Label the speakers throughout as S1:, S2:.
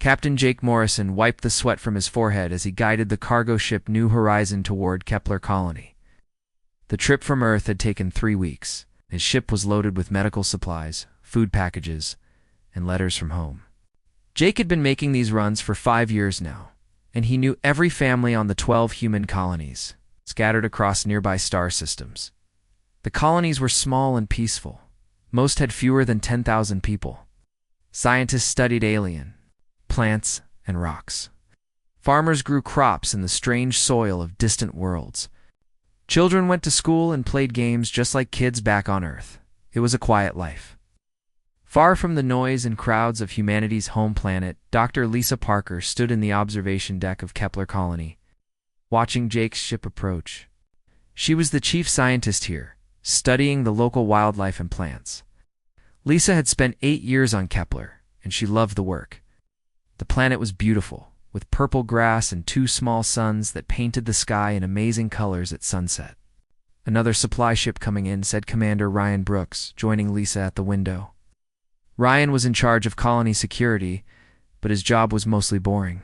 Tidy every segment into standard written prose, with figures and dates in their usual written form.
S1: Captain Jake Morrison wiped the sweat from his forehead as he guided the cargo ship New Horizon toward Kepler Colony. The trip from Earth had taken 3 weeks. His ship was loaded with medical supplies, food packages, and letters from home. Jake had been making these runs for 5 years now, and he knew every family on the 12 human colonies, scattered across nearby star systems. The colonies were small and peaceful. Most had fewer than 10,000 people. Scientists studied alien, plants, and rocks. Farmers grew crops in the strange soil of distant worlds. Children went to school and played games just like kids back on Earth. It was a quiet life. Far from the noise and crowds of humanity's home planet, Dr. Lisa Parker stood in the observation deck of Kepler Colony, watching Jake's ship approach. She was the chief scientist here, studying the local wildlife and plants. Lisa had spent 8 years on Kepler, and she loved the work. The planet was beautiful, with purple grass and 2 small suns that painted the sky in amazing colors at sunset. "Another supply ship coming in," said Commander Ryan Brooks, joining Lisa at the window. Ryan was in charge of colony security, but his job was mostly boring.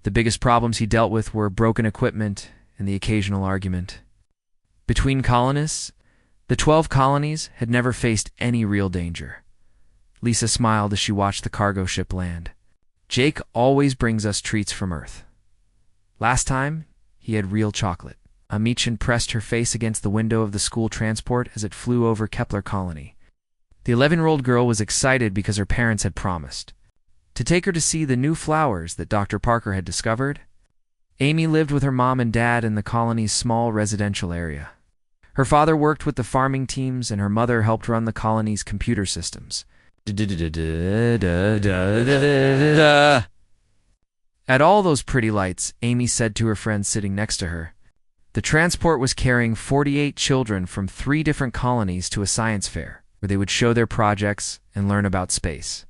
S1: The biggest problems he dealt with were broken equipment and the occasional argument. Between colonists, the 12 colonies had never faced any real danger. Lisa smiled as she watched the cargo ship land. "Jake always brings us treats from Earth. Last time, he had real chocolate." Amichan pressed her face against the window of the school transport as it flew over Kepler Colony. The 11-year-old girl was excited because her parents had promised to take her to see the new flowers that Dr. Parker had discovered. Amy lived with her mom and dad in the colony's small residential area. Her father worked with the farming teams, and her mother helped run the colony's computer systems. At all those pretty lights, Amy said to her friend sitting next to her. The transport was carrying 48 children from 3 different colonies to a science fair, where they would show their projects and learn about space.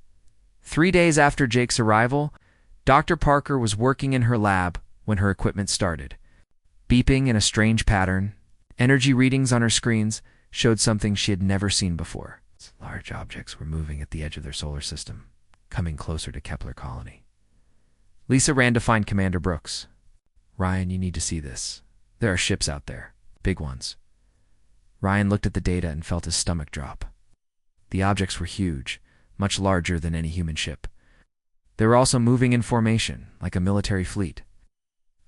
S1: 3 days after Jake's arrival, Dr. Parker was working in her lab when her equipment started. Beeping in a strange pattern, energy readings on her screens showed something she had never seen before. Large objects were moving at the edge of their solar system, coming closer to Kepler Colony. Lisa ran to find Commander Brooks. "Ryan, you need to see this. There are ships out there, big ones." Ryan looked at the data and felt his stomach drop. The objects were huge, much larger than any human ship. They were also moving in formation, like a military fleet.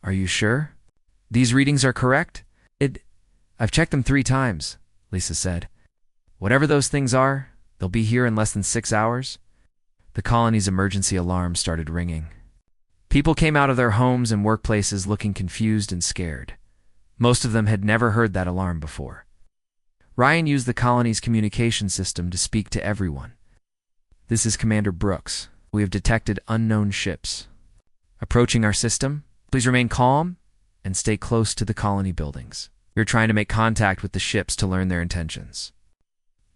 S1: "Are you sure? These readings are correct?" "I've checked them 3 times, Lisa said. "Whatever those things are, they'll be here in less than 6 hours." The colony's emergency alarm started ringing. People came out of their homes and workplaces looking confused and scared. Most of them had never heard that alarm before. Ryan used the colony's communication system to speak to everyone. "This is Commander Brooks. We have detected unknown ships approaching our system. Please remain calm and stay close to the colony buildings. We're trying to make contact with the ships to learn their intentions."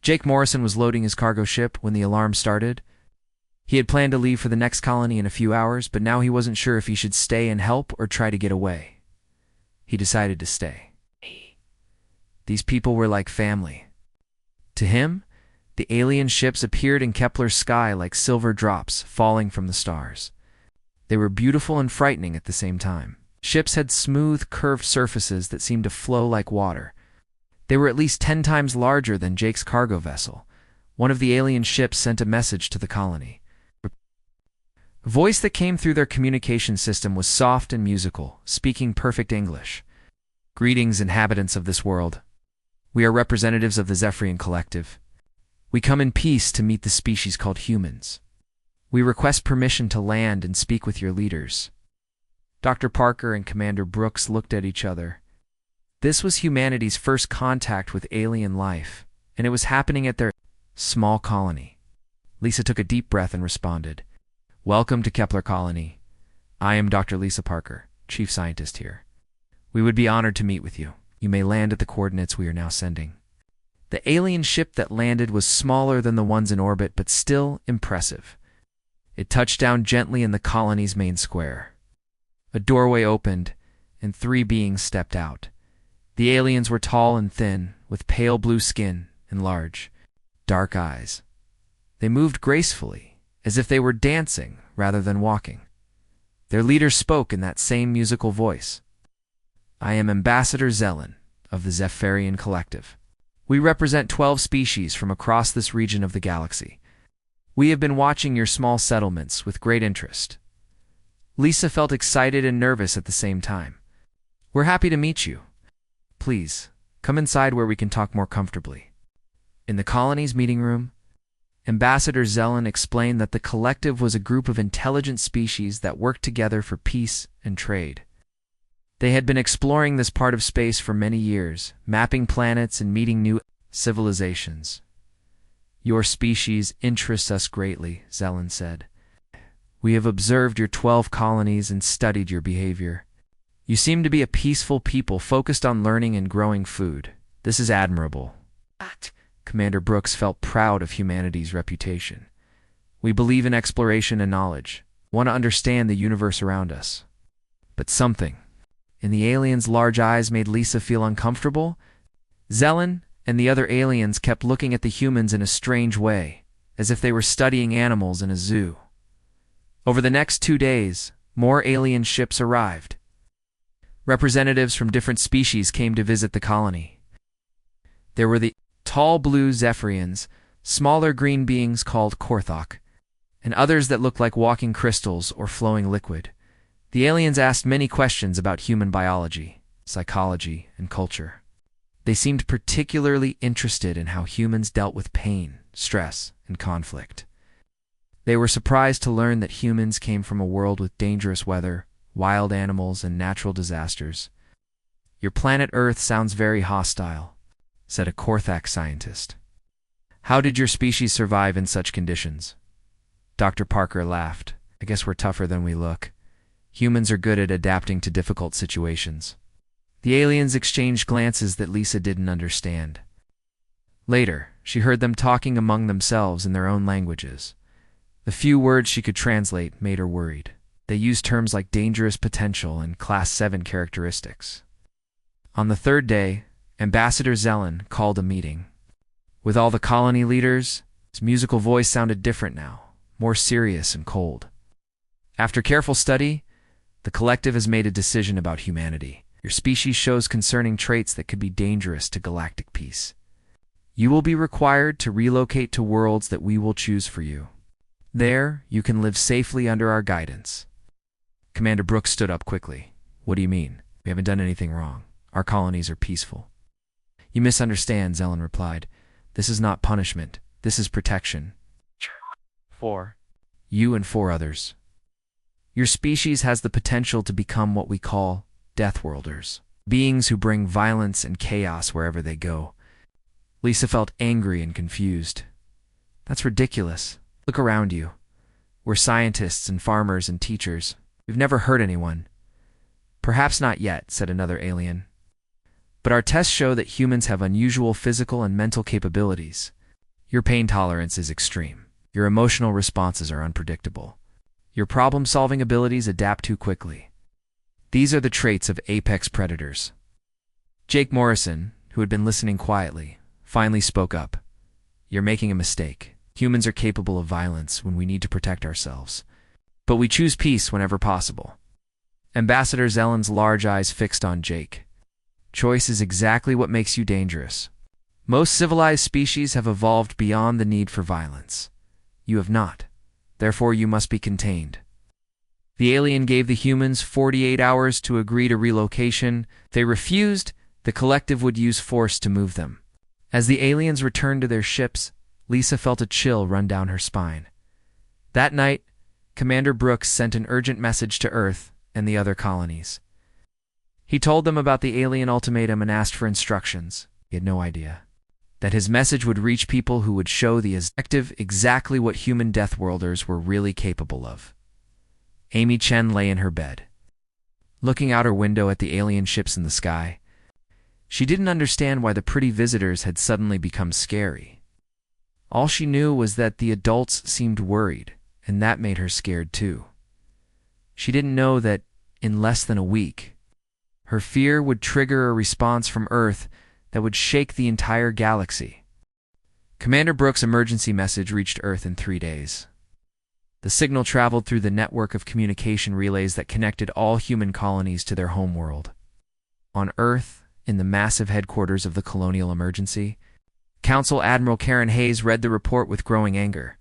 S1: Jake Morrison was loading his cargo ship when the alarm started. He had planned to leave for the next colony in a few hours, but now he wasn't sure if he should stay and help or try to get away. He decided to stay. These people were like family. To him, the alien ships appeared in Kepler's sky like silver drops falling from the stars. They were beautiful and frightening at the same time. Ships had smooth, curved surfaces that seemed to flow like water. They were at least 10 times larger than Jake's cargo vessel. One of the alien ships sent a message to the colony. A voice that came through their communication system was soft and musical, speaking perfect English. "Greetings, inhabitants of this world. We are representatives of the Zephyrian Collective. We come in peace to meet the species called humans. We request permission to land and speak with your leaders." Dr. Parker and Commander Brooks looked at each other. This was humanity's first contact with alien life, and it was happening at their small colony. Lisa took a deep breath and responded, "Welcome to Kepler Colony. I am Dr. Lisa Parker, chief scientist here. We would be honored to meet with you. You may land at the coordinates we are now sending." The alien ship that landed was smaller than the ones in orbit, but still impressive. It touched down gently in the colony's main square. A doorway opened, and 3 beings stepped out. The aliens were tall and thin, with pale blue skin and large, dark eyes. They moved gracefully, as if they were dancing rather than walking. Their leader spoke in that same musical voice. "I am Ambassador Zelen of the Zephyrian Collective. We represent 12 species from across this region of the galaxy. We have been watching your small settlements with great interest." Lisa felt excited and nervous at the same time. "We're happy to meet you. Please, come inside where we can talk more comfortably." In the colony's meeting room, Ambassador Zelen explained that the collective was a group of intelligent species that worked together for peace and trade. They had been exploring this part of space for many years, mapping planets and meeting new civilizations. "Your species interests us greatly," Zelen said. "We have observed your 12 colonies and studied your behavior. You seem to be a peaceful people focused on learning and growing food. This is admirable." Commander Brooks felt proud of humanity's reputation. "We believe in exploration and knowledge, want to understand the universe around us." But something in the alien's large eyes made Lisa feel uncomfortable. Zelen and the other aliens kept looking at the humans in a strange way, as if they were studying animals in a zoo. Over the next 2 days, more alien ships arrived. Representatives from different species came to visit the colony. There were the tall blue Zephyrians, smaller green beings called Korthok, and others that looked like walking crystals or flowing liquid. The aliens asked many questions about human biology, psychology, and culture. They seemed particularly interested in how humans dealt with pain, stress, and conflict. They were surprised to learn that humans came from a world with dangerous weather, wild animals, and natural disasters. "Your planet Earth sounds very hostile," said a Korthak scientist. "How did your species survive in such conditions?" Dr. Parker laughed. "I guess we're tougher than we look. Humans are good at adapting to difficult situations." The aliens exchanged glances that Lisa didn't understand. Later, she heard them talking among themselves in their own languages. The few words she could translate made her worried. They used terms like dangerous potential and Class 7 characteristics. On the 3rd day, Ambassador Zelen called a meeting. With all the colony leaders, his musical voice sounded different now, more serious and cold. "After careful study, the collective has made a decision about humanity. Your species shows concerning traits that could be dangerous to galactic peace. You will be required to relocate to worlds that we will choose for you. There, you can live safely under our guidance." Commander Brooks stood up quickly. "What do you mean? We haven't done anything wrong. Our colonies are peaceful." "You misunderstand," Zelen replied. "This is not punishment. This is protection. For you and 4 others. Your species has the potential to become what we call Deathworlders, beings who bring violence and chaos wherever they go." Lisa felt angry and confused. "That's ridiculous. Look around you. We're scientists and farmers and teachers. We've never hurt anyone." "Perhaps not yet," said another alien. "But our tests show that humans have unusual physical and mental capabilities. Your pain tolerance is extreme. Your emotional responses are unpredictable. Your problem-solving abilities adapt too quickly. These are the traits of apex predators." Jake Morrison, who had been listening quietly, finally spoke up. "You're making a mistake. Humans are capable of violence when we need to protect ourselves. But we choose peace whenever possible." Ambassador Zelen's large eyes fixed on Jake. "Choice is exactly what makes you dangerous. Most civilized species have evolved beyond the need for violence. You have not. Therefore, you must be contained." The alien gave the humans 48 hours to agree to relocation. If they refused, the collective would use force to move them. As the aliens returned to their ships, Lisa felt a chill run down her spine. That night, Commander Brooks sent an urgent message to Earth and the other colonies. He told them about the alien ultimatum and asked for instructions. He had no idea that his message would reach people who would show the active exactly what human Deathworlders were really capable of. Amy Chen lay in her bed, looking out her window at the alien ships in the sky. She didn't understand why the pretty visitors had suddenly become scary. All she knew was that the adults seemed worried, and that made her scared too. She didn't know that, in less than a week, her fear would trigger a response from Earth that would shake the entire galaxy. Commander Brooks' emergency message reached Earth in 3 days. The signal traveled through the network of communication relays that connected all human colonies to their homeworld. On Earth, in the massive headquarters of the Colonial Emergency, Council Admiral Karen Hayes read the report with growing anger.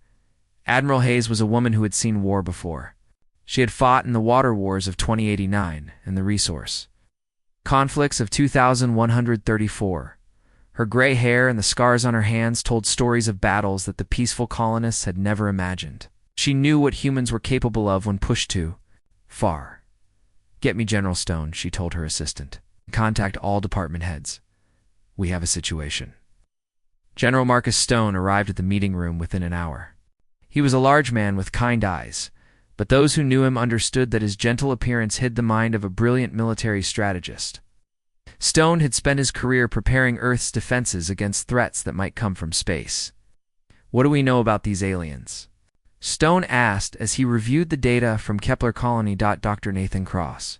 S1: Admiral Hayes was a woman who had seen war before. She had fought in the water wars of 2089 and the resource conflicts of 2134. Her gray hair and the scars on her hands told stories of battles that the peaceful colonists had never imagined. She knew what humans were capable of when pushed too far. "Get me General Stone," she told her assistant. "Contact all department heads. We have a situation." General Marcus Stone arrived at the meeting room within an hour. He was a large man with kind eyes, but those who knew him understood that his gentle appearance hid the mind of a brilliant military strategist. Stone had spent his career preparing Earth's defenses against threats that might come from space. "What do we know about these aliens?" Stone asked as he reviewed the data from Kepler Colony. Dr. Nathan Cross,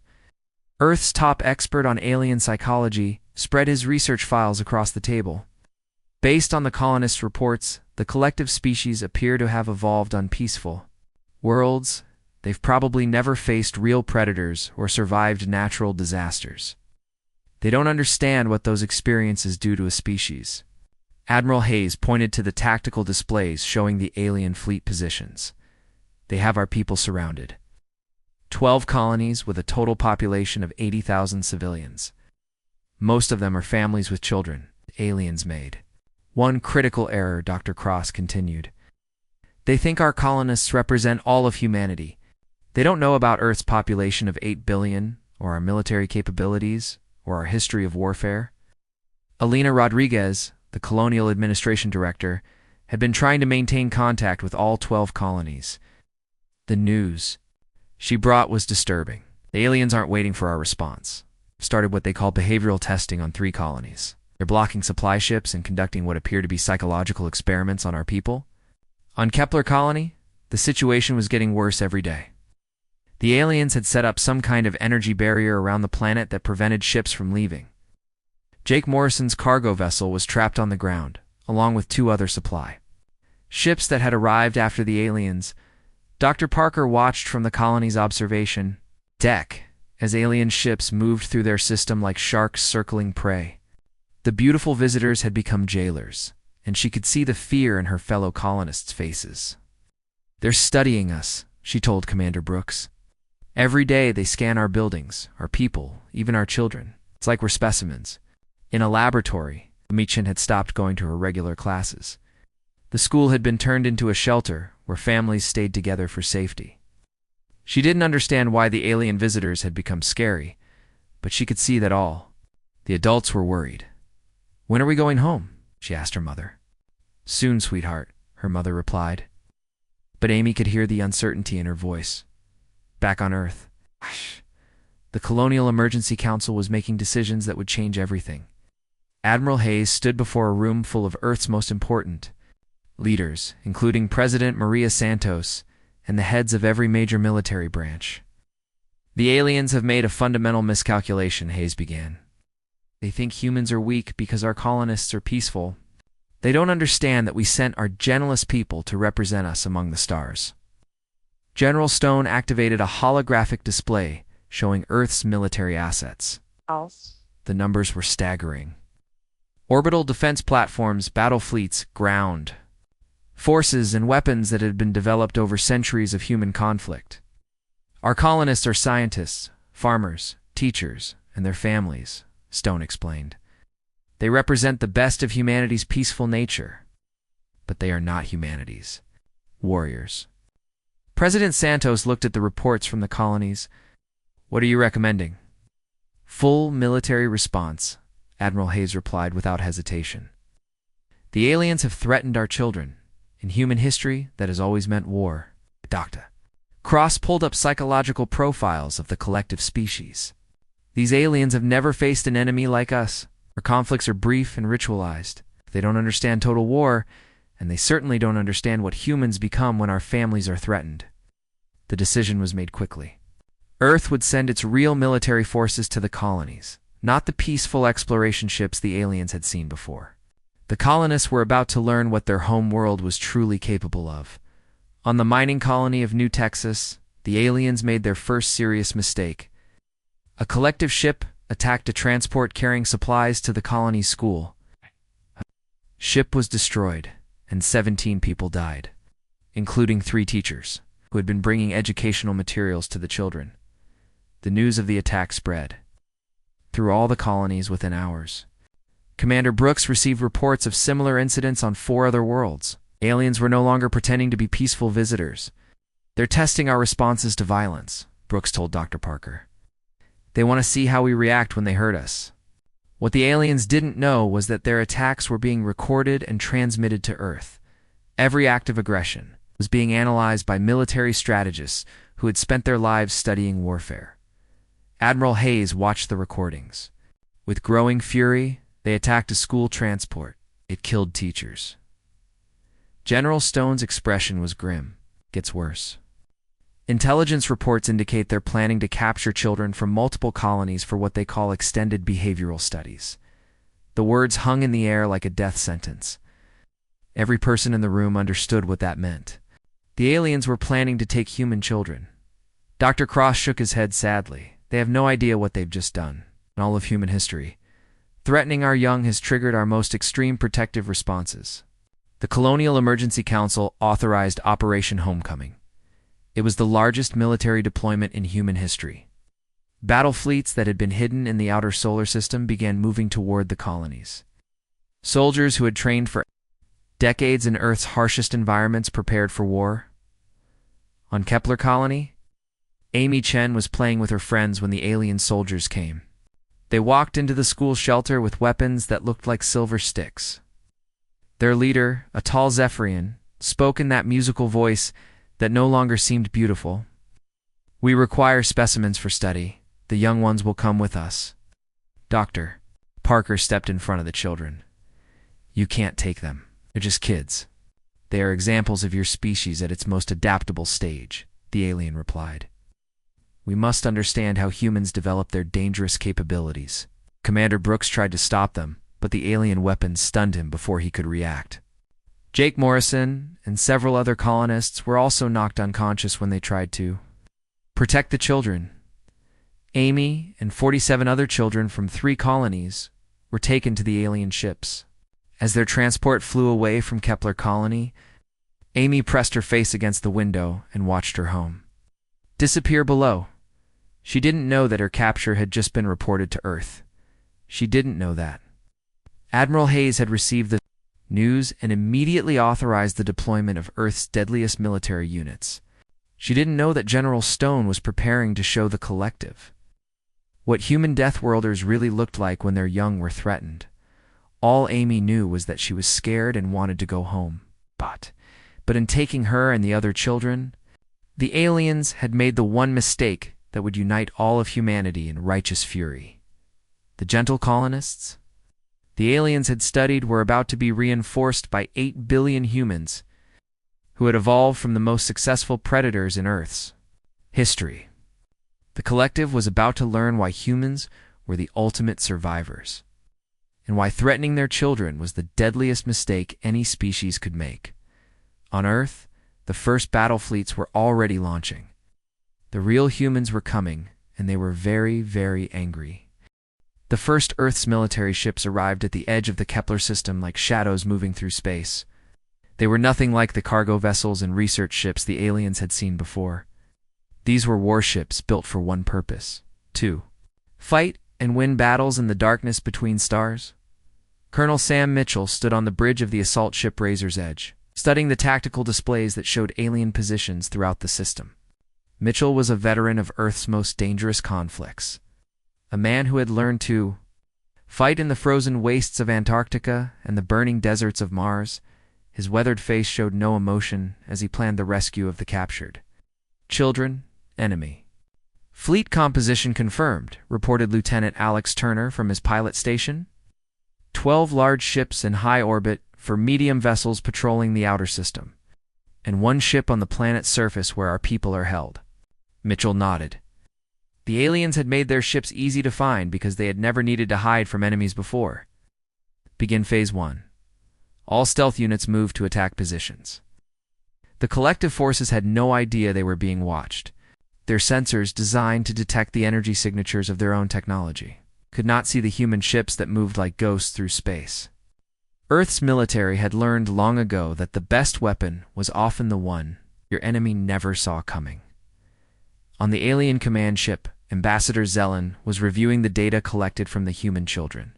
S1: Earth's top expert on alien psychology, spread his research files across the table. Based on the colonists' reports, the collective species appear to have evolved on peaceful worlds. They've probably never faced real predators or survived natural disasters. They don't understand what those experiences do to a species. Admiral Hayes pointed to the tactical displays showing the alien fleet positions. They have our people surrounded. 12 colonies with a total population of 80,000 civilians. Most of them are families with children, aliens made. One critical error, Dr. Cross continued. They think our colonists represent all of humanity. They don't know about Earth's population of 8 billion, or our military capabilities, or our history of warfare. Alina Rodriguez, the Colonial Administration Director, had been trying to maintain contact with all 12 colonies. The news she brought was disturbing. The aliens aren't waiting for our response. Started what they call behavioral testing on 3 colonies. They're blocking supply ships and conducting what appear to be psychological experiments on our people. On Kepler Colony, the situation was getting worse every day. The aliens had set up some kind of energy barrier around the planet that prevented ships from leaving. Jake Morrison's cargo vessel was trapped on the ground, along with 2 other supply ships that had arrived after the aliens. Dr. Parker watched from the colony's observation deck as alien ships moved through their system like sharks circling prey. The beautiful visitors had become jailers, and she could see the fear in her fellow colonists' faces. "They're studying us," she told Commander Brooks. "Every day they scan our buildings, our people, even our children. It's like we're specimens." In a laboratory, Michin had stopped going to her regular classes. The school had been turned into a shelter where families stayed together for safety. She didn't understand why the alien visitors had become scary, but she could see that all the adults were worried. "When are we going home?" she asked her mother. "Soon, sweetheart," her mother replied. But Amy could hear the uncertainty in her voice. Back on Earth, the Colonial Emergency Council was making decisions that would change everything. Admiral Hayes stood before a room full of Earth's most important leaders, including President Maria Santos and the heads of every major military branch. "The aliens have made a fundamental miscalculation," Hayes began. "They think humans are weak because our colonists are peaceful. They don't understand that we sent our gentlest people to represent us among the stars." General Stone activated a holographic display showing Earth's military assets. The numbers were staggering. Orbital defense platforms, battle fleets, ground forces, and weapons that had been developed over centuries of human conflict. "Our colonists are scientists, farmers, teachers, and their families," Stone explained. "They represent the best of humanity's peaceful nature, but they are not humanity's warriors." President Santos looked at the reports from the colonies. "What are you recommending?" "Full military response," Admiral Hayes replied without hesitation. "The aliens have threatened our children. In human history, that has always meant war." Dr. Cross pulled up psychological profiles of the collective species. "These aliens have never faced an enemy like us. Our conflicts are brief and ritualized. They don't understand total war, and they certainly don't understand what humans become when our families are threatened." The decision was made quickly. Earth would send its real military forces to the colonies, not the peaceful exploration ships the aliens had seen before. The colonists were about to learn what their home world was truly capable of. On the mining colony of New Texas, the aliens made their first serious mistake. A collective ship attacked a transport carrying supplies to the colony's school. Ship was destroyed, and 17 people died, including 3 teachers, who had been bringing educational materials to the children. The news of the attack spread through all the colonies within hours. Commander Brooks received reports of similar incidents on 4 other worlds. Aliens were no longer pretending to be peaceful visitors. They're testing our responses to violence, Brooks told Dr. Parker. They want to see how we react when they hurt us. What the aliens didn't know was that their attacks were being recorded and transmitted to Earth. Every act of aggression was being analyzed by military strategists who had spent their lives studying warfare. Admiral Hayes watched the recordings. With growing fury, they attacked a school transport. It killed teachers. General Stone's expression was grim. Gets worse. Intelligence reports indicate they're planning to capture children from multiple colonies for what they call extended behavioral studies. The words hung in the air like a death sentence. Every person in the room understood what that meant. The aliens were planning to take human children. Dr. Cross shook his head sadly. They have no idea what they've just done in all of human history. Threatening our young has triggered our most extreme protective responses. The Colonial Emergency Council authorized Operation Homecoming. It was the largest military deployment in human history. Battle fleets that had been hidden in the outer solar system began moving toward the colonies. Soldiers who had trained for decades in Earth's harshest environments prepared for war. On Kepler Colony, Amy Chen was playing with her friends when the alien soldiers came. They walked into the school shelter with weapons that looked like silver sticks. Their leader, a tall Zephyrian, spoke in that musical voice that no longer seemed beautiful. "We require specimens for study. The young ones will come with us." Dr. Parker stepped in front of the children. "You can't take them. They're just kids. They are examples of your species at its most adaptable stage," the alien replied. "We must understand how humans develop their dangerous capabilities." Commander Brooks tried to stop them, but the alien weapons stunned him before he could react. Jake Morrison and several other colonists were also knocked unconscious when they tried to protect the children. Amy and 47 other children from 3 colonies were taken to the alien ships. As their transport flew away from Kepler Colony, Amy pressed her face against the window and watched her home disappear below. She didn't know that her capture had just been reported to Earth. She didn't know that Admiral Hayes had received the news and immediately authorized the deployment of Earth's deadliest military units. She didn't know that General Stone was preparing to show the collective what human Deathworlders really looked like when their young were threatened. All Amy knew was that she was scared and wanted to go home. But in taking her and the other children, the aliens had made the one mistake that would unite all of humanity in righteous fury. The gentle colonists the aliens had studied were about to be reinforced by 8 billion humans who had evolved from the most successful predators in Earth's history. The collective was about to learn why humans were the ultimate survivors, and why threatening their children was the deadliest mistake any species could make. On Earth, the first battle fleets were already launching. The real humans were coming, and they were very, very angry. The first Earth's military ships arrived at the edge of the Kepler system like shadows moving through space. They were nothing like the cargo vessels and research ships the aliens had seen before. These were warships built for one purpose: to fight and win battles in the darkness between stars. Colonel Sam Mitchell stood on the bridge of the assault ship Razor's Edge, studying the tactical displays that showed alien positions throughout the system. Mitchell was a veteran of Earth's most dangerous conflicts. A man who had learned to fight in the frozen wastes of Antarctica and the burning deserts of Mars. His weathered face showed no emotion as he planned the rescue of the captured children. Enemy fleet composition confirmed, reported Lieutenant Alex Turner from his pilot station. 12 large ships in high orbit for medium vessels patrolling the outer system, and 1 ship on the planet's surface where our people are held. Mitchell nodded. The aliens had made their ships easy to find because they had never needed to hide from enemies before. Begin Phase 1. All stealth units move to attack positions. The collective forces had no idea they were being watched. Their sensors, designed to detect the energy signatures of their own technology, could not see the human ships that moved like ghosts through space. Earth's military had learned long ago that the best weapon was often the one your enemy never saw coming. On the alien command ship, Ambassador Zelen was reviewing the data collected from the human children.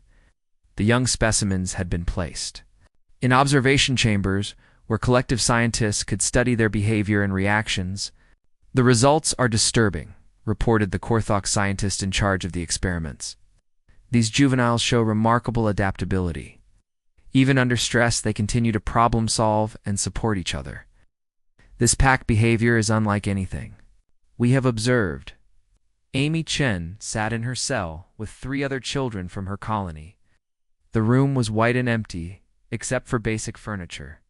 S1: The young specimens had been placed in observation chambers where collective scientists could study their behavior and reactions. "The results are disturbing," reported the Korthok scientist in charge of the experiments. "These juveniles show remarkable adaptability. Even under stress, they continue to problem solve and support each other. This pack behavior is unlike anything we have observed." Amy Chen sat in her cell with 3 other children from her colony. The room was white and empty, except for basic furniture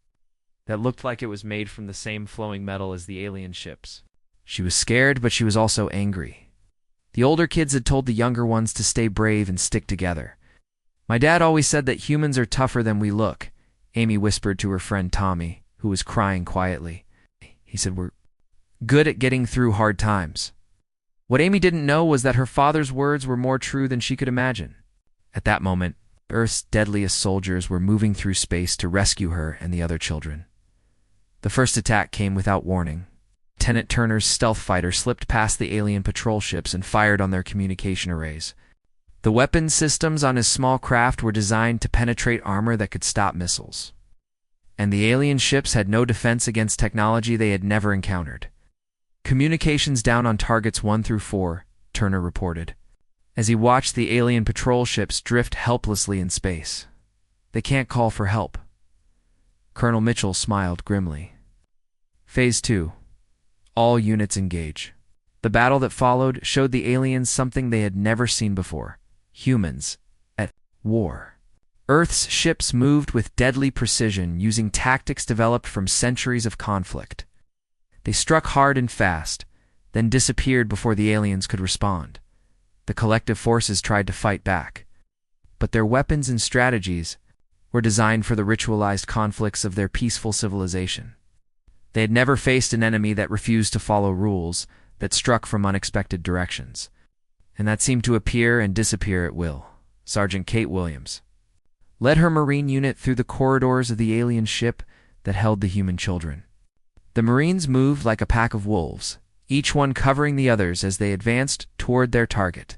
S1: that looked like it was made from the same flowing metal as the alien ships. She was scared, but she was also angry. The older kids had told the younger ones to stay brave and stick together. "My dad always said that humans are tougher than we look," Amy whispered to her friend Tommy, who was crying quietly. He said, "We're good at getting through hard times." What Amy didn't know was that her father's words were more true than she could imagine. At that moment, Earth's deadliest soldiers were moving through space to rescue her and the other children. The first attack came without warning. Lieutenant Turner's stealth fighter slipped past the alien patrol ships and fired on their communication arrays. The weapons systems on his small craft were designed to penetrate armor that could stop missiles. And the alien ships had no defense against technology they had never encountered. "Communications down on targets 1 through 4, Turner reported, as he watched the alien patrol ships drift helplessly in space. "They can't call for help." Colonel Mitchell smiled grimly. Phase 2. All units engage. The battle that followed showed the aliens something they had never seen before: humans at war. Earth's ships moved with deadly precision, using tactics developed from centuries of conflict. They struck hard and fast, then disappeared before the aliens could respond. The collective forces tried to fight back, but their weapons and strategies were designed for the ritualized conflicts of their peaceful civilization. They had never faced an enemy that refused to follow rules, that struck from unexpected directions, and that seemed to appear and disappear at will. Sergeant Kate Williams led her Marine unit through the corridors of the alien ship that held the human children. The Marines moved like a pack of wolves, each one covering the others as they advanced toward their target.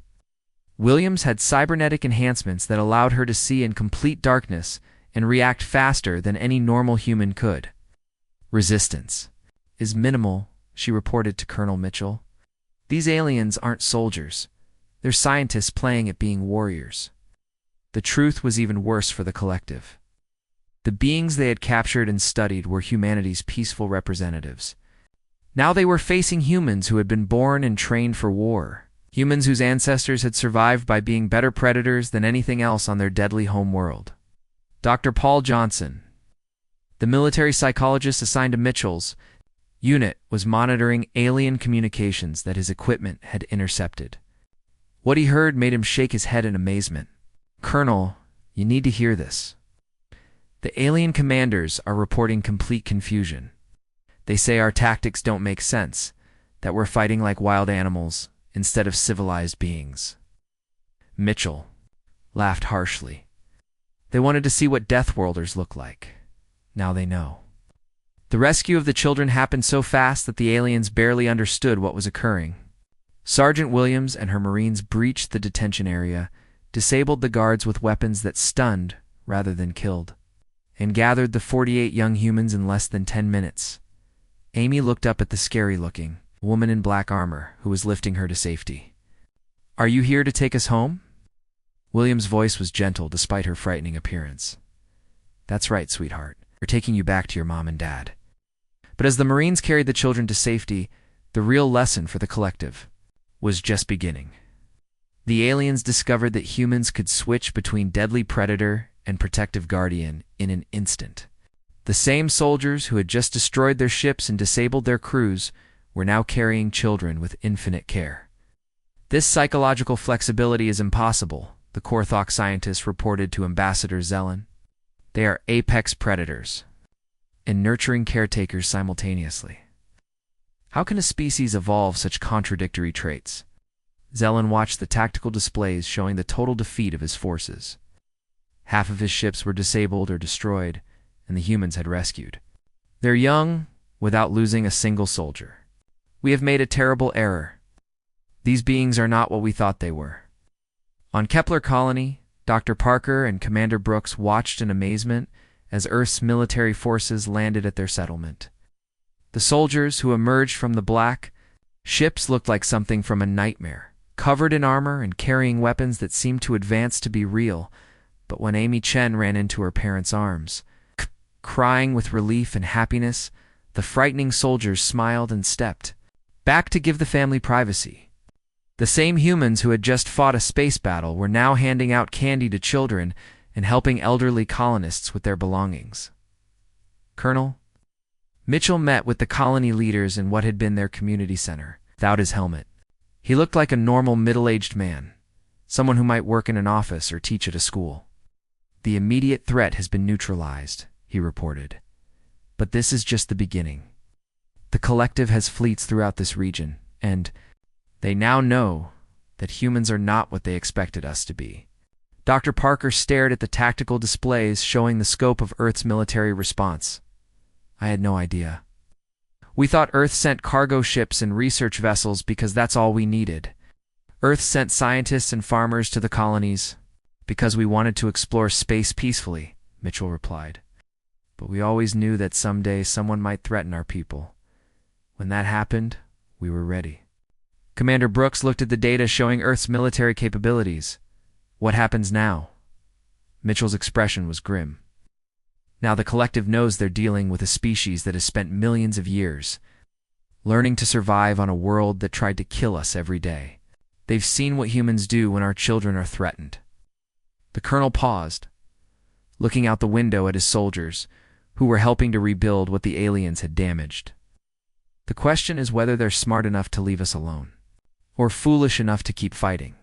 S1: Williams had cybernetic enhancements that allowed her to see in complete darkness and react faster than any normal human could. "Resistance is minimal," she reported to Colonel Mitchell. "These aliens aren't soldiers. They're scientists playing at being warriors." The truth was even worse for the collective. The beings they had captured and studied were humanity's peaceful representatives. Now they were facing humans who had been born and trained for war. Humans whose ancestors had survived by being better predators than anything else on their deadly home world. Dr. Paul Johnson, the military psychologist assigned to Mitchell's unit, was monitoring alien communications that his equipment had intercepted. What he heard made him shake his head in amazement. "Colonel, you need to hear this. The alien commanders are reporting complete confusion. They say our tactics don't make sense, that we're fighting like wild animals instead of civilized beings." Mitchell laughed harshly. "They wanted to see what Deathworlders look like. Now they know." The rescue of the children happened so fast that the aliens barely understood what was occurring. Sergeant Williams and her Marines breached the detention area, disabled the guards with weapons that stunned rather than killed, and gathered the 48 young humans in less than 10 minutes. Amy looked up at the scary-looking woman in black armor who was lifting her to safety. "Are you here to take us home?" William's voice was gentle despite her frightening appearance. "That's right, sweetheart. We're taking you back to your mom and dad." But as the Marines carried the children to safety, the real lesson for the collective was just beginning. The aliens discovered that humans could switch between deadly predator and protective guardian in an instant. The same soldiers who had just destroyed their ships and disabled their crews were now carrying children with infinite care. "This psychological flexibility is impossible," the Korthok scientist reported to Ambassador Zelen. "They are apex predators. and nurturing caretakers simultaneously. How can a species evolve such contradictory traits? Zelen watched the tactical displays showing the total defeat of his forces. Half of his ships were disabled or destroyed, and the humans had rescued their young without losing a single soldier. We have made a terrible error. These beings are not what we thought they were. On Kepler Colony, Dr. Parker and Commander Brooks watched in amazement as Earth's military forces landed at their settlement. The soldiers who emerged from the black ships looked like something from a nightmare, covered in armor and carrying weapons that seemed to advance to be real. But when Amy Chen ran into her parents' arms, crying with relief and happiness, the frightening soldiers smiled and stepped back to give the family privacy. The same humans who had just fought a space battle were now handing out candy to children and helping elderly colonists with their belongings. Colonel Mitchell met with the colony leaders in what had been their community center, without his helmet. He looked like a normal middle-aged man, someone who might work in an office or teach at a school. The immediate threat has been neutralized, he reported. But this is just the beginning. The collective has fleets throughout this region, and they now know that humans are not what they expected us to be. Dr. Parker stared at the tactical displays showing the scope of Earth's military response. I had no idea. We thought Earth sent cargo ships and research vessels because that's all we needed. Earth sent scientists and farmers to the colonies because we wanted to explore space peacefully, Mitchell replied. But we always knew that someday someone might threaten our people. When that happened, we were ready. Commander Brooks looked at the data showing Earth's military capabilities. What happens now? Mitchell's expression was grim. Now the collective knows they're dealing with a species that has spent millions of years learning to survive on a world that tried to kill us every day. They've seen what humans do when our children are threatened. The colonel paused, looking out the window at his soldiers, who were helping to rebuild what the aliens had damaged. The question is whether they're smart enough to leave us alone, or foolish enough to keep fighting.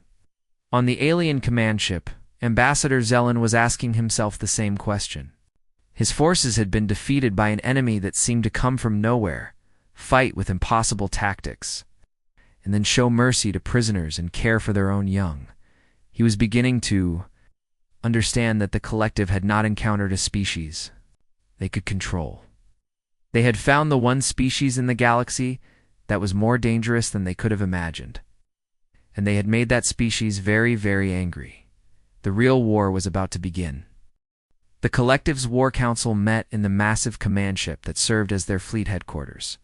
S1: On the alien command ship, Ambassador Zelen was asking himself the same question. His forces had been defeated by an enemy that seemed to come from nowhere, fight with impossible tactics, and then show mercy to prisoners and care for their own young. He was beginning to understand that the collective had not encountered a species they could control. They had found the one species in the galaxy that was more dangerous than they could have imagined. And they had made that species very, very angry. The real war was about to begin. The collective's war council met in the massive command ship that served as their fleet headquarters.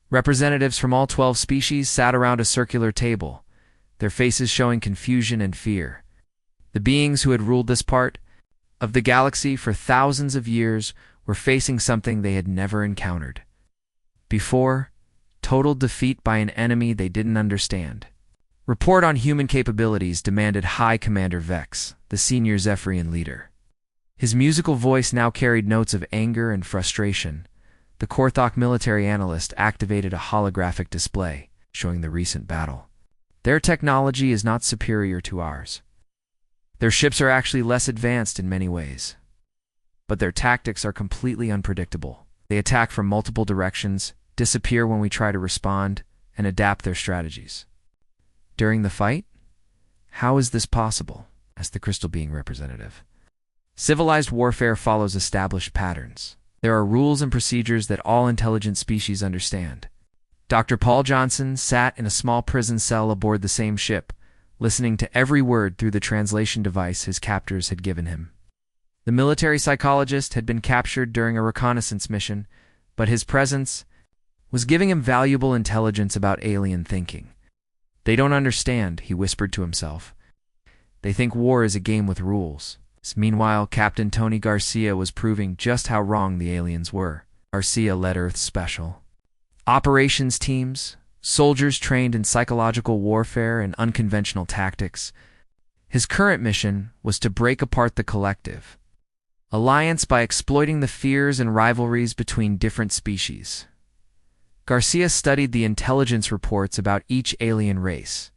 S1: Representatives from all 12 species sat around a circular table, their faces showing confusion and fear. The beings who had ruled this part of the galaxy for thousands of years were facing something they had never encountered before: total defeat by an enemy they didn't understand. Report on human capabilities, demanded High Commander Vex, the senior Zephyrian leader. His musical voice now carried notes of anger and frustration. The Korthok military analyst activated a holographic display showing the recent battle. Their technology is not superior to ours. Their ships are actually less advanced in many ways. But their tactics are completely unpredictable. They attack from multiple directions, disappear when we try to respond, and adapt their strategies. During the fight? How is this possible? Asked the Crystal Being representative. Civilized warfare follows established patterns. There are rules and procedures that all intelligent species understand. Dr. Paul Johnson sat in a small prison cell aboard the same ship, listening to every word through the translation device his captors had given him. The military psychologist had been captured during a reconnaissance mission, but his presence was giving him valuable intelligence about alien thinking. They don't understand, he whispered to himself. They think war is a game with rules. Meanwhile, Captain Tony Garcia was proving just how wrong the aliens were. Garcia led Earth's special operations teams, soldiers trained in psychological warfare and unconventional tactics. His current mission was to break apart the collective alliance by exploiting the fears and rivalries between different species. Garcia studied the intelligence reports about each alien race.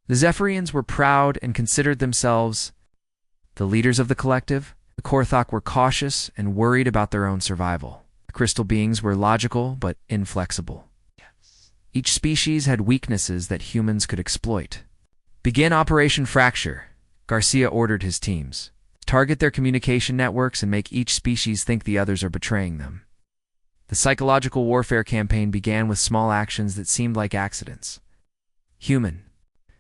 S1: The Zephyrians were proud and considered themselves the leaders of the collective. The Korthok were cautious and worried about their own survival. crystal beings were logical but inflexible. Each species had weaknesses that humans could exploit. Begin Operation Fracture, Garcia ordered his teams. Target their communication networks and make each species think the others are betraying them. The psychological warfare campaign began with small actions that seemed like accidents. Human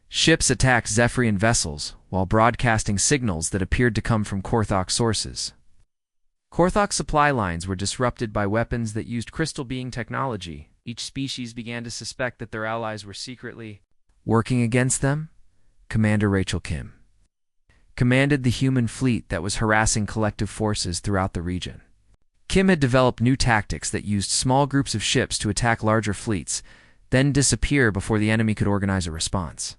S1: ships attacked Zephyrian vessels while broadcasting signals that appeared to come from Korthok sources. Korthok supply lines were disrupted by weapons that used crystal being technology. Each species began to suspect that their allies were secretly working against them. Commander Rachel Kim commanded the human fleet that was harassing collective forces throughout the region. Kim had developed new tactics that used small groups of ships to attack larger fleets, then disappear before the enemy could organize a response.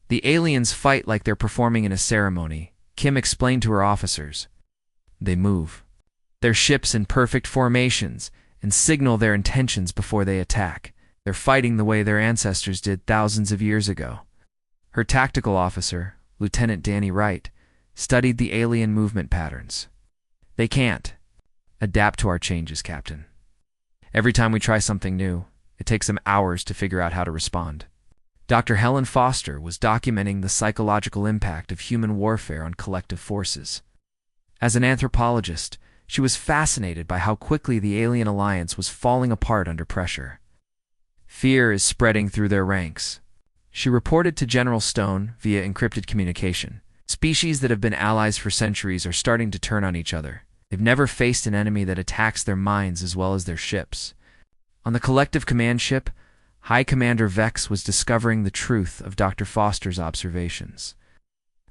S1: The aliens fight like they're performing in a ceremony, Kim explained to her officers. They move their ships in perfect formations and signal their intentions before they attack. They're fighting the way their ancestors did thousands of years ago. Her tactical officer, Lieutenant Danny Wright, studied the alien movement patterns. They can't adapt to our changes, Captain. Every time we try something new, it takes them hours to figure out how to respond. Dr. Helen Foster was documenting the psychological impact of human warfare on collective forces. As an anthropologist, she was fascinated by how quickly the alien alliance was falling apart under pressure. Fear is spreading through their ranks, she reported to General Stone via encrypted communication. Species that have been allies for centuries are starting to turn on each other. They've never faced an enemy that attacks their minds as well as their ships. On the collective command ship, High Commander Vex was discovering the truth of Dr. Foster's observations.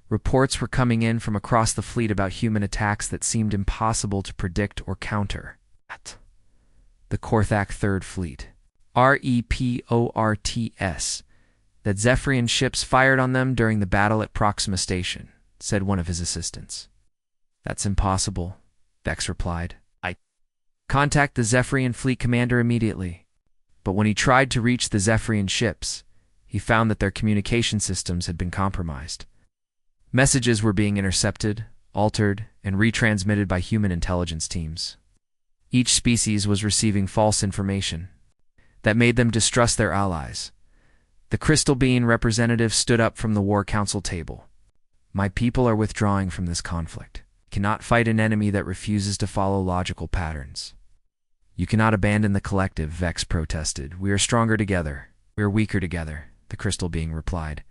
S1: Reports were coming in from across the fleet about human attacks that seemed impossible to predict or counter. The Korthak Third Fleet, REPORTS, that Zephyrian ships fired on them during the battle at Proxima Station, said one of his assistants. That's impossible, Vex replied. I contact the Zephyrian fleet commander immediately. But when he tried to reach the Zephyrian ships, he found that their communication systems had been compromised. Messages were being intercepted, altered, and retransmitted by human intelligence teams. Each species was receiving false information that made them distrust their allies. The Crystal Being representative stood up from the War Council table. My people are withdrawing from this conflict. Cannot fight an enemy that refuses to follow logical patterns. You cannot abandon the collective, Vex protested. We are stronger together. We are weaker together, the Crystal Being replied.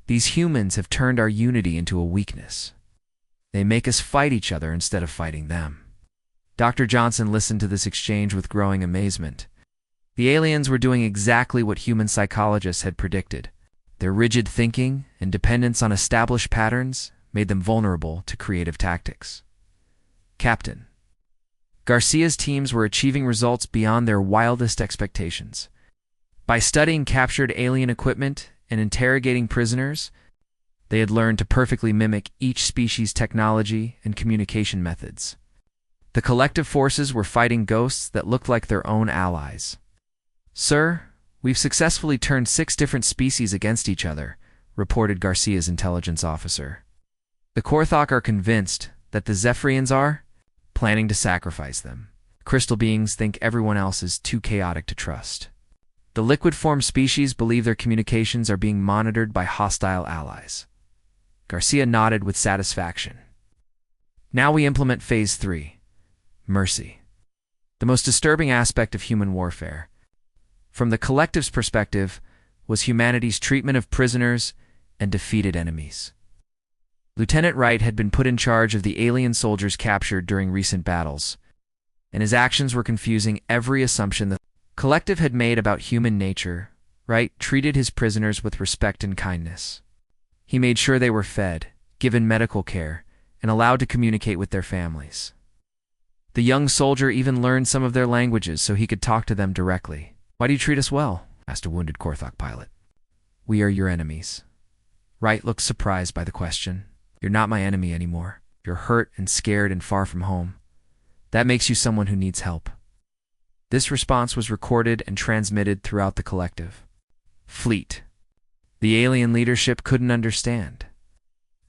S1: These humans have turned our unity into a weakness. They make us fight each other instead of fighting them. Dr. Johnson listened to this exchange with growing amazement. The aliens were doing exactly what human psychologists had predicted. Their rigid thinking and dependence on established patterns made them vulnerable to creative tactics. Captain, Garcia's teams were achieving results beyond their wildest expectations. By studying captured alien equipment and interrogating prisoners, they had learned to perfectly mimic each species' technology and communication methods. The collective forces were fighting ghosts that looked like their own allies. Sir, we've successfully turned 6 different species against each other, reported Garcia's intelligence officer. The Korthok are convinced that the Zephyrians are planning to sacrifice them. Crystal beings think everyone else is too chaotic to trust. The liquid form species believe their communications are being monitored by hostile allies. Garcia nodded with satisfaction. Now we implement Phase 3, mercy. The most disturbing aspect of human warfare, from the collective's perspective, was humanity's treatment of prisoners and defeated enemies. Lieutenant Wright had been put in charge of the alien soldiers captured during recent battles, and his actions were confusing every assumption the collective had made about human nature. Wright treated his prisoners with respect and kindness. He made sure they were fed, given medical care, and allowed to communicate with their families. The young soldier even learned some of their languages so he could talk to them directly. Why do you treat us well? Asked a wounded Korthok pilot. We are your enemies. Wright looked surprised by the question. You're not my enemy anymore. You're hurt and scared and far from home. That makes you someone who needs help. This response was recorded and transmitted throughout the collective fleet. The alien leadership couldn't understand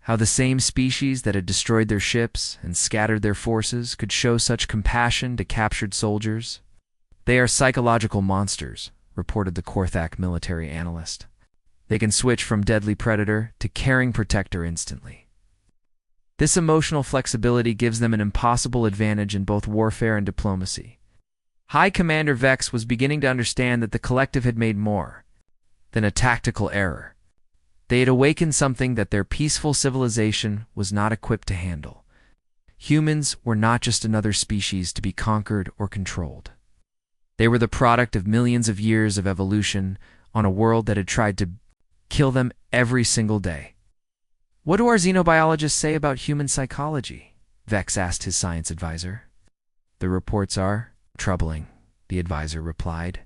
S1: How the same species that had destroyed their ships and scattered their forces could show such compassion to captured soldiers. "They are psychological monsters," reported the Korthak military analyst. "They can switch from deadly predator to caring protector instantly. This emotional flexibility gives them an impossible advantage in both warfare and diplomacy." High Commander Vex was beginning to understand that the collective had made more than a tactical error. They had awakened something that their peaceful civilization was not equipped to handle. Humans were not just another species to be conquered or controlled. They were the product of millions of years of evolution on a world that had tried to kill them every single day. "What do our xenobiologists say about human psychology?" Vex asked his science advisor. "The reports are troubling," the advisor replied.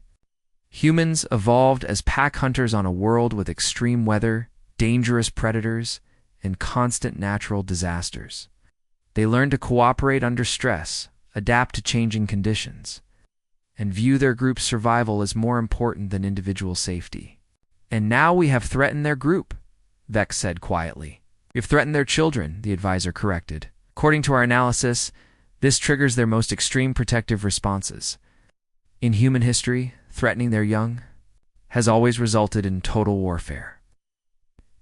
S1: "Humans evolved as pack hunters on a world with extreme weather, dangerous predators, and constant natural disasters. They learned to cooperate under stress, adapt to changing conditions, and view their group's survival as more important than individual safety. And now we have threatened their group," Vex said quietly. "We've threatened their children," the advisor corrected. "According to our analysis, this triggers their most extreme protective responses. In human history, threatening their young has always resulted in total warfare."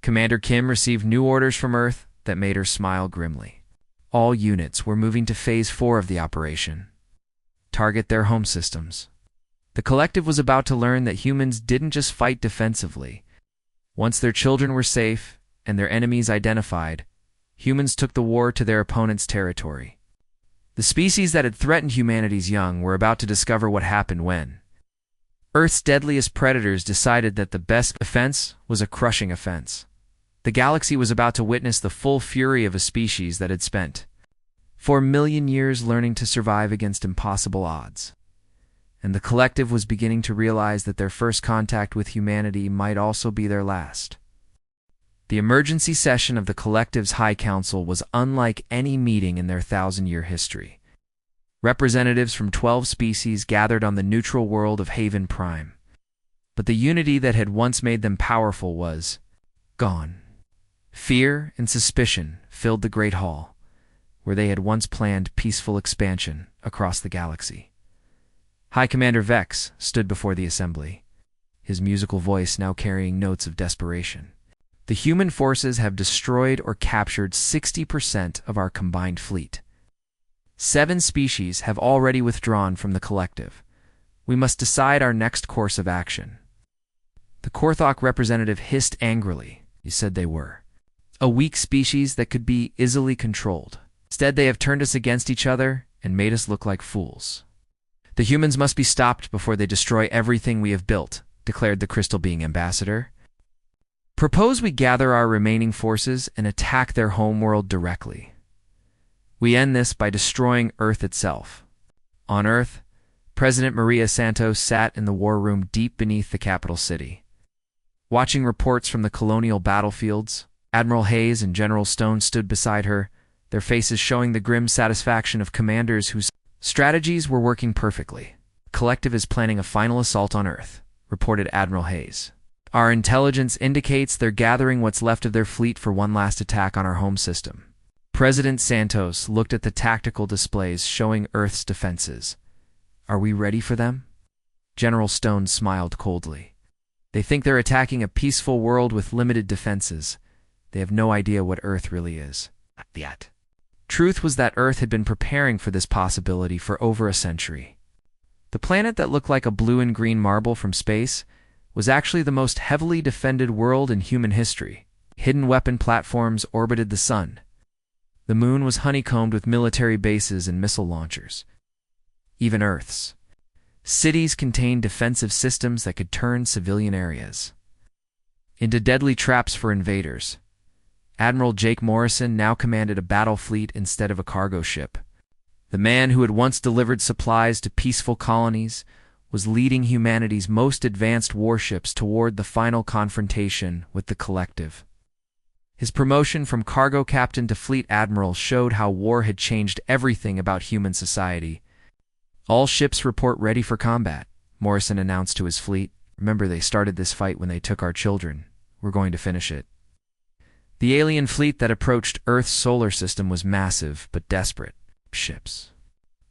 S1: Commander Kim received new orders from Earth that made her smile grimly. All units were moving to Phase 4 of the operation. Target their home systems. The collective was about to learn that humans didn't just fight defensively. Once their children were safe and their enemies identified, humans took the war to their opponent's territory. The species that had threatened humanity's young were about to discover what happened when Earth's deadliest predators decided that the best offense was a crushing offense. The galaxy was about to witness the full fury of a species that had spent 4 million years learning to survive against impossible odds. And the collective was beginning to realize that their first contact with humanity might also be their last. The emergency session of the collective's High Council was unlike any meeting in their 1,000-year history. Representatives from 12 species gathered on the neutral world of Haven Prime. But the unity that had once made them powerful was gone. Fear and suspicion filled the Great Hall, where they had once planned peaceful expansion across the galaxy. High Commander Vex stood before the assembly, his musical voice now carrying notes of desperation. "The human forces have destroyed or captured 60% of our combined fleet. 7 species have already withdrawn from the collective. We must decide our next course of action." The Korthok representative hissed angrily. "You said they were a weak species that could be easily controlled. Instead, they have turned us against each other and made us look like fools. The humans must be stopped before they destroy everything we have built," declared the Crystal Being ambassador. "Propose we gather our remaining forces and attack their homeworld directly. We end this by destroying Earth itself." On Earth, President Maria Santos sat in the war room deep beneath the capital city. Watching reports from the colonial battlefields, Admiral Hayes and General Stone stood beside her, their faces showing the grim satisfaction of commanders whose strategies were working perfectly. "The collective is planning a final assault on Earth," reported Admiral Hayes. "Our intelligence indicates they're gathering what's left of their fleet for one last attack on our home system." President Santos looked at the tactical displays showing Earth's defenses. "Are we ready for them?" General Stone smiled coldly. "They think they're attacking a peaceful world with limited defenses. They have no idea what Earth really is." Not yet. Truth was that Earth had been preparing for this possibility for over a century. The planet that looked like a blue and green marble from space was actually the most heavily defended world in human history. Hidden weapon platforms orbited the sun. The moon was honeycombed with military bases and missile launchers. Even Earth's cities contained defensive systems that could turn civilian areas into deadly traps for invaders. Admiral Jake Morrison now commanded a battle fleet instead of a cargo ship. The man who had once delivered supplies to peaceful colonies was leading humanity's most advanced warships toward the final confrontation with the collective. His promotion from cargo captain to fleet admiral showed how war had changed everything about human society. "All ships report ready for combat," Morrison announced to his fleet. "Remember, they started this fight when they took our children. We're going to finish it." The alien fleet that approached Earth's solar system was massive but desperate. Ships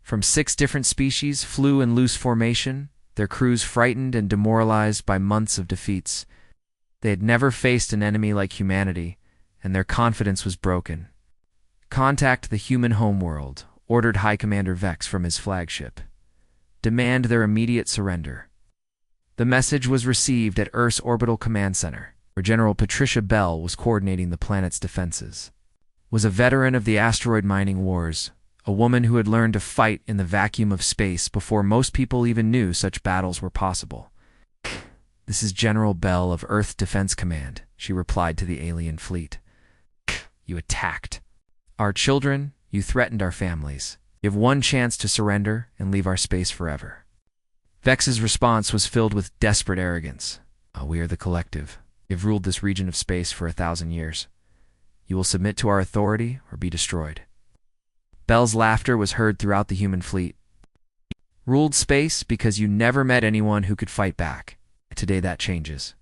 S1: from 6 different species flew in loose formation, their crews frightened and demoralized by months of defeats. They had never faced an enemy like humanity, and their confidence was broken. "Contact the human homeworld," ordered High Commander Vex from his flagship. "Demand their immediate surrender." The message was received at Earth's Orbital Command Center, where General Patricia Bell was coordinating the planet's defenses. Was a veteran of the asteroid mining wars, a woman who had learned to fight in the vacuum of space before most people even knew such battles were possible. "This is General Bell of Earth Defense Command," she replied to the alien fleet. "You attacked our children, you threatened our families. You have one chance to surrender and leave our space forever." Vex's response was filled with desperate arrogance. "We are the Collective. We have ruled this region of space for 1,000 years. You will submit to our authority or be destroyed." Bell's laughter was heard throughout the human fleet. "Ruled space because you never met anyone who could fight back. Today that changes."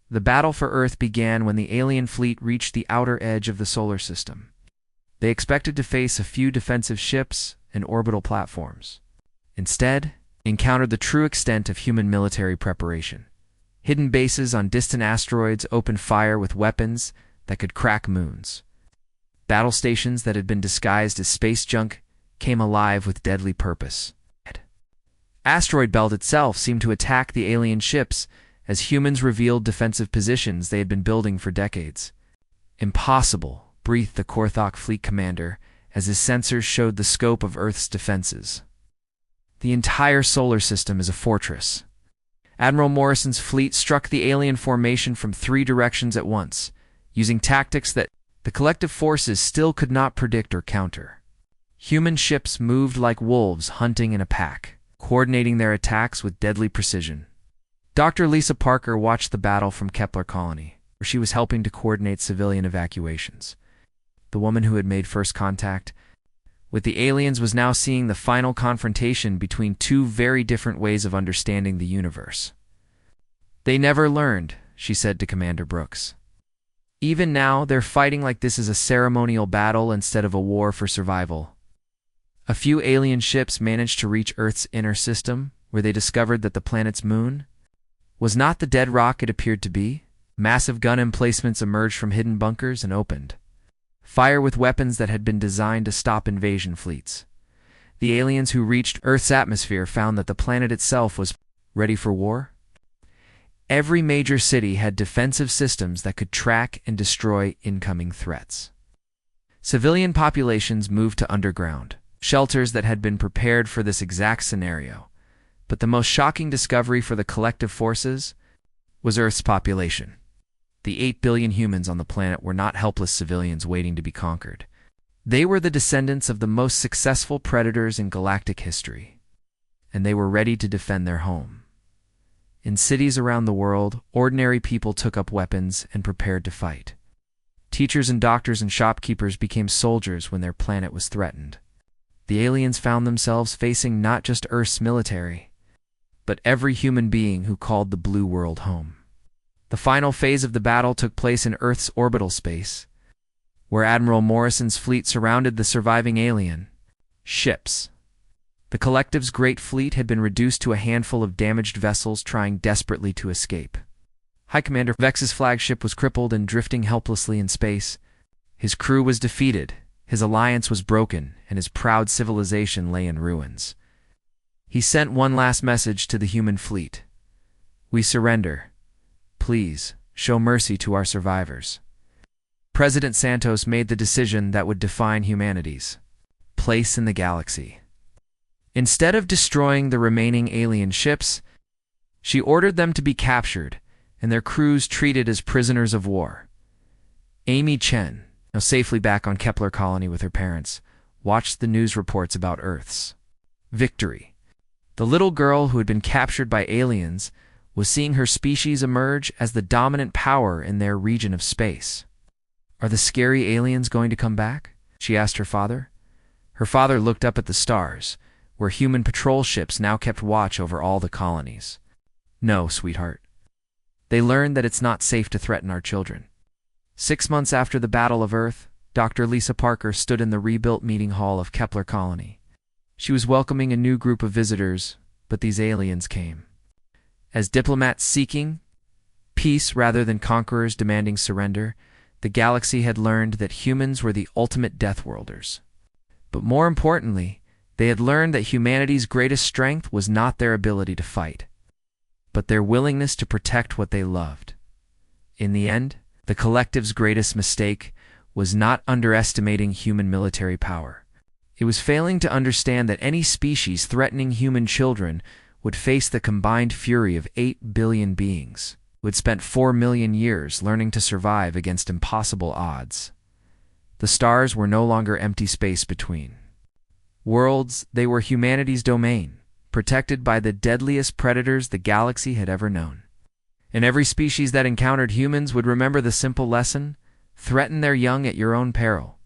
S1: The battle for Earth began when the alien fleet reached the outer edge of the solar system. They expected to face a few defensive ships and orbital platforms. Instead, they encountered the true extent of human military preparation. Hidden bases on distant asteroids opened fire with weapons that could crack moons. Battle stations that had been disguised as space junk came alive with deadly purpose. Asteroid Belt itself seemed to attack the alien ships as humans revealed defensive positions they had been building for decades. "Impossible," breathed the Korthok fleet commander as his sensors showed the scope of Earth's defenses. "The entire solar system is a fortress." Admiral Morrison's fleet struck the alien formation from 3 directions at once, using tactics that the collective forces still could not predict or counter. Human ships moved like wolves hunting in a pack, coordinating their attacks with deadly precision. Dr. Lisa Parker watched the battle from Kepler Colony, where she was helping to coordinate civilian evacuations. The woman who had made first contact with the aliens was now seeing the final confrontation between 2 very different ways of understanding the universe. "They never learned," she said to Commander Brooks. "Even now, they're fighting like this is a ceremonial battle instead of a war for survival." A few alien ships managed to reach Earth's inner system, where they discovered that the planet's moon was not the dead rock it appeared to be. Massive gun emplacements emerged from hidden bunkers and opened fire with weapons that had been designed to stop invasion fleets. The aliens who reached Earth's atmosphere found that the planet itself was ready for war. Every major city had defensive systems that could track and destroy incoming threats. Civilian populations moved to underground shelters that had been prepared for this exact scenario. But the most shocking discovery for the collective forces was Earth's population. The 8 billion humans on the planet were not helpless civilians waiting to be conquered. They were the descendants of the most successful predators in galactic history, and they were ready to defend their home. In cities around the world, ordinary people took up weapons and prepared to fight. Teachers and doctors and shopkeepers became soldiers when their planet was threatened. The aliens found themselves facing not just Earth's military, but every human being who called the blue world home. The final phase of the battle took place in Earth's orbital space, where Admiral Morrison's fleet surrounded the surviving alien ships. The Collective's great fleet had been reduced to a handful of damaged vessels trying desperately to escape. High Commander Vex's flagship was crippled and drifting helplessly in space. His crew was defeated, his alliance was broken, and his proud civilization lay in ruins. He sent one last message to the human fleet. "We surrender. Please, show mercy to our survivors." President Santos made the decision that would define humanity's place in the galaxy. Instead of destroying the remaining alien ships, she ordered them to be captured and their crews treated as prisoners of war. Amy Chen, now safely back on Kepler Colony with her parents, watched the news reports about Earth's victory. The little girl who had been captured by aliens was seeing her species emerge as the dominant power in their region of space. "Are the scary aliens going to come back?" she asked her father. Her father looked up at the stars, where human patrol ships now kept watch over all the colonies. "No, sweetheart. They learned that it's not safe to threaten our children." 6 months after the Battle of Earth, Dr. Lisa Parker stood in the rebuilt meeting hall of Kepler Colony. She was welcoming a new group of visitors, but these aliens came as diplomats seeking peace rather than conquerors demanding surrender. The galaxy had learned that humans were the ultimate Deathworlders. But more importantly, they had learned that humanity's greatest strength was not their ability to fight, but their willingness to protect what they loved. In the end, the collective's greatest mistake was not underestimating human military power. It was failing to understand that any species threatening human children would face the combined fury of 8 billion beings who had spent 4 million years learning to survive against impossible odds. The stars were no longer empty space between worlds. They were humanity's domain, protected by the deadliest predators the galaxy had ever known. And every species that encountered humans would remember the simple lesson: threaten their young at your own peril.